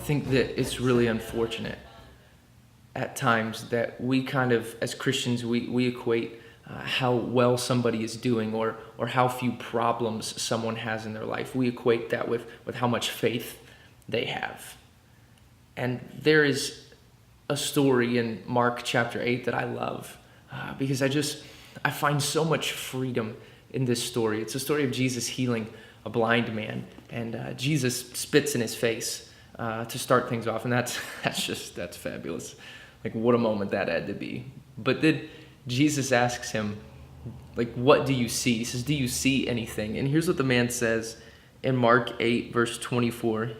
think that it's really unfortunate at times that we kind of, as Christians, we equate how well somebody is doing or how few problems someone has in their life. We equate that with how much faith they have. And there is a story in Mark chapter 8 that I love because I find so much freedom in this story. It's a story of Jesus healing a blind man, and Jesus spits in his face to start things off, and that's fabulous. Like, what a moment that had to be. But then Jesus asks him, like, what do you see? He says, do you see anything? And here's what the man says in Mark 8, verse 24.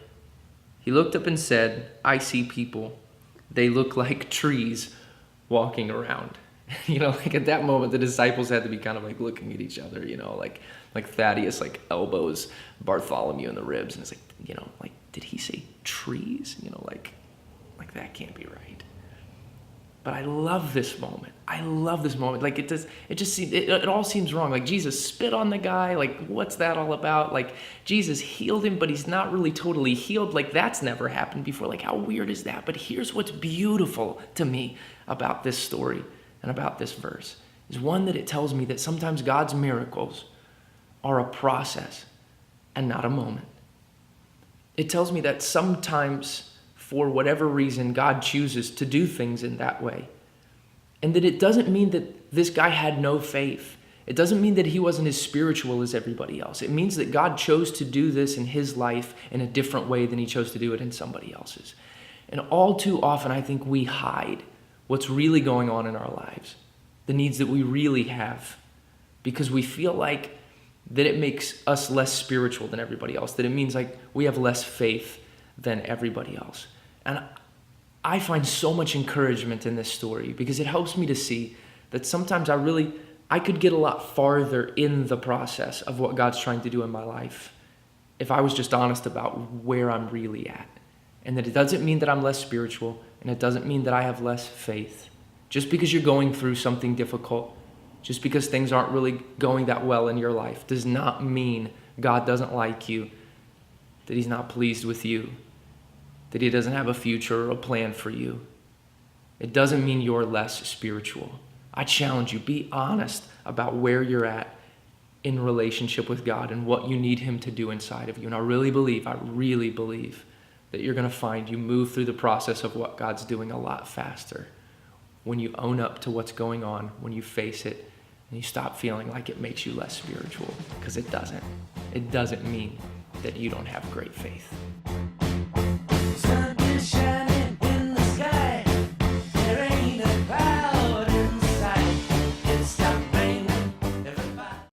He looked up and said, I see people. They look like trees walking around. Like at that moment, the disciples had to be kind of like looking at each other, like Thaddeus, like elbows Bartholomew in the ribs. And it's like, did he say trees? Like that can't be right. But I love this moment. Like it all seems wrong. Like Jesus spit on the guy. Like, what's that all about? Like Jesus healed him, but he's not really totally healed. Like that's never happened before. Like how weird is that? But here's what's beautiful to me about this story and about this verse is one, that it tells me that sometimes God's miracles are a process and not a moment. It tells me that sometimes, for whatever reason, God chooses to do things in that way. And that it doesn't mean that this guy had no faith. It doesn't mean that he wasn't as spiritual as everybody else. It means that God chose to do this in his life in a different way than he chose to do it in somebody else's. And all too often, I think we hide what's really going on in our lives, the needs that we really have, because we feel like that it makes us less spiritual than everybody else, that it means like we have less faith than everybody else. And I find so much encouragement in this story because it helps me to see that sometimes I could get a lot farther in the process of what God's trying to do in my life if I was just honest about where I'm really at. And that it doesn't mean that I'm less spiritual, and it doesn't mean that I have less faith. Just because you're going through something difficult, just because things aren't really going that well in your life, does not mean God doesn't like you, that he's not pleased with you, that he doesn't have a future or a plan for you. It doesn't mean you're less spiritual. I challenge you, be honest about where you're at in relationship with God and what you need him to do inside of you. And I really believe that you're going to find you move through the process of what God's doing a lot faster when you own up to what's going on, when you face it, and you stop feeling like it makes you less spiritual, because it doesn't. It doesn't mean that you don't have great faith.